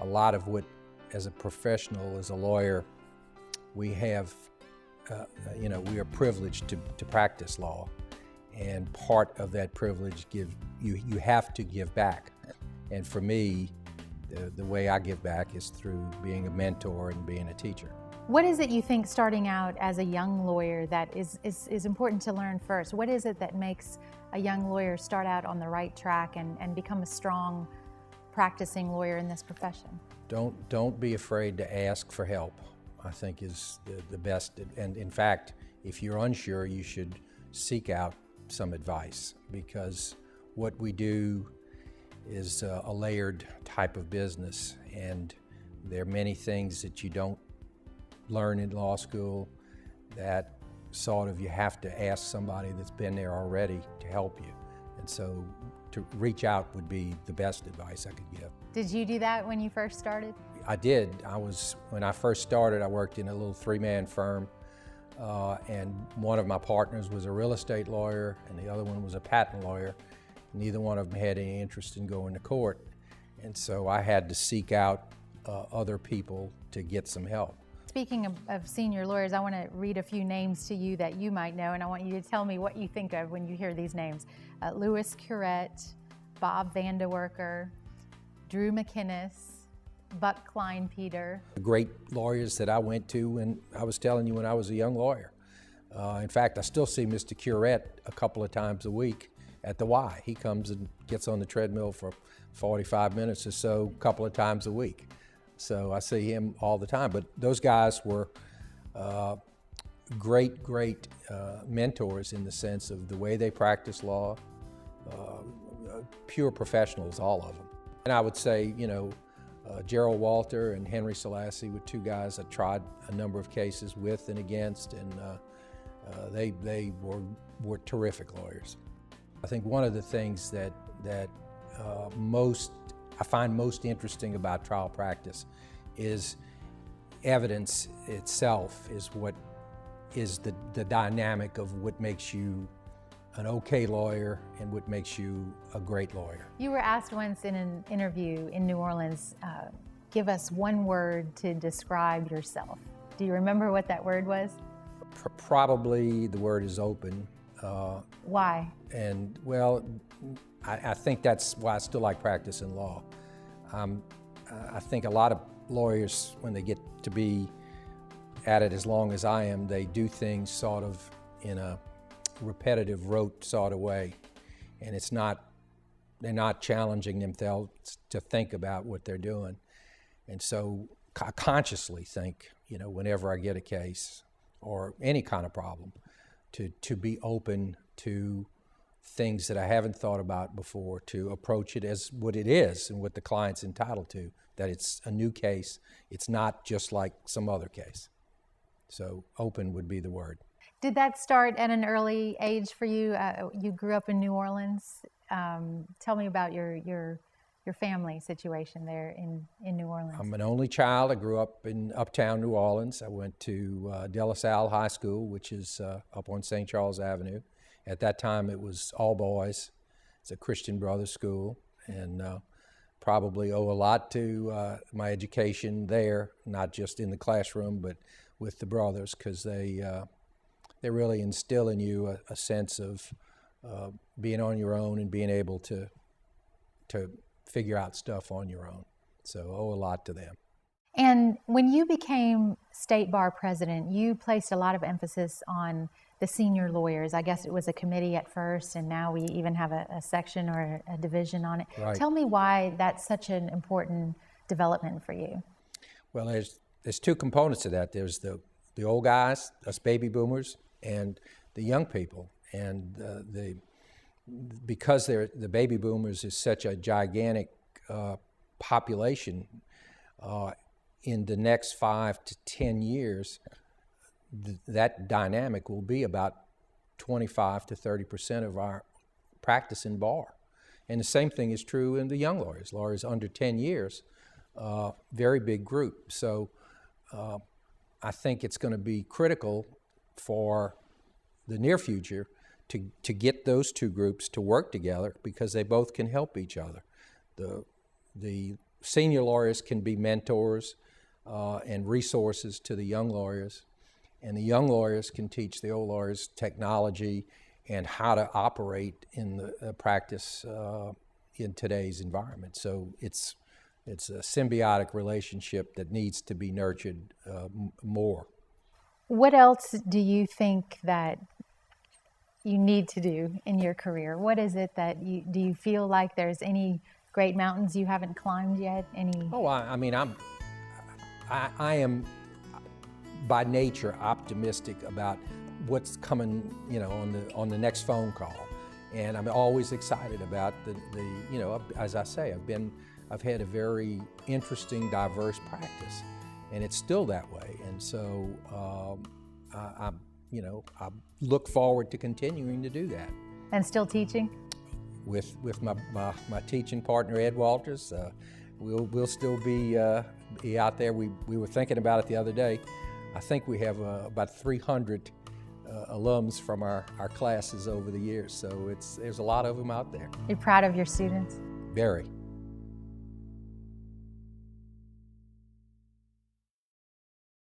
a lot of what, as a professional, as a lawyer, we have, we are privileged to practice law, and part of that privilege you have to give back. And for me, the way I give back is through being a mentor and being a teacher. What is it you think starting out as a young lawyer that is important to learn first? What is it that makes a young lawyer start out on the right track and become a strong practicing lawyer in this profession? Don't be afraid to ask for help, I think is the best. And in fact, if you're unsure, you should seek out some advice, because what we do is a layered type of business, and there are many things that you don't learn in law school that sort of you have to ask somebody that's been there already to help you. And so to reach out would be the best advice I could give. Did you do that when you first started? I did. When I first started, I worked in a little three-man firm, and one of my partners was a real estate lawyer and the other one was a patent lawyer. Neither one of them had any interest in going to court, and so I had to seek out other people to get some help. Speaking of senior lawyers, I want to read a few names to you that you might know, and I want you to tell me what you think of when you hear these names. Louis Curette, Bob Vandewerker, Drew McInnes, Buck Kleinpeter. Great lawyers that I went to when I was telling you when I was a young lawyer. In fact, I still see Mr. Curette a couple of times a week at the Y. He comes and gets on the treadmill for 45 minutes or so a couple of times a week. So I see him all the time. But those guys were great mentors in the sense of the way they practice law, pure professionals, all of them. And I would say, Gerald Walter and Henry Selassie were two guys I tried a number of cases with and against, and they were terrific lawyers. I think one of the things that I find most interesting about trial practice is evidence itself is what is the dynamic of what makes you an okay lawyer and what makes you a great lawyer. You were asked once in an interview in New Orleans, give us one word to describe yourself. Do you remember what that word was? Probably the word is open. Why? And well, I think that's why I still like practicing law. I think a lot of lawyers, when they get to be at it as long as I am, they do things sort of in a repetitive, rote sort of way. And they're not challenging themselves to think about what they're doing. And so I consciously think, whenever I get a case or any kind of problem, to be open to things that I haven't thought about before, to approach it as what it is and what the client's entitled to, that it's a new case. It's not just like some other case. So open would be the word. Did that start at an early age for you? You grew up in New Orleans. Tell me about your family situation there in New Orleans. I'm an only child. I grew up in uptown New Orleans. I went to De La Salle High School, which is up on St. Charles Avenue. At that time, it was all boys. It's a Christian Brothers school, and probably owe a lot to my education there, not just in the classroom, but with the brothers, because they really instill in you a sense of being on your own and being able to figure out stuff on your own. So owe a lot to them. And when you became state bar president, you placed a lot of emphasis on the senior lawyers. I guess it was a committee at first, and now we even have a section or a division on it. Right. Tell me why that's such an important development for you. Well, there's two components to that. There's the old guys, us baby boomers, and the young people. And because the baby boomers is such a gigantic population, in the next 5 to 10 years, that dynamic will be about 25 to 30% of our practice in bar. And the same thing is true in the young lawyers under 10 years, very big group. So I think it's going to be critical for the near future to get those two groups to work together, because they both can help each other. The senior lawyers can be mentors and resources to the young lawyers, and the young lawyers can teach the old lawyers technology and how to operate in the practice in today's environment. So it's a symbiotic relationship that needs to be nurtured more. What else do you think that you need to do in your career? What is it that do you feel like there's any great mountains you haven't climbed yet? Oh, I mean, I am by nature optimistic about what's coming, on the next phone call, and I'm always excited about the as I say, I've had a very interesting, diverse practice, and it's still that way, and so I look forward to continuing to do that. And still teaching? With my teaching partner Ed Walters, we'll still be out there. We were thinking about it the other day. I think we have about 300 alums from our classes over the years, so there's a lot of them out there. You're proud of your students? Very.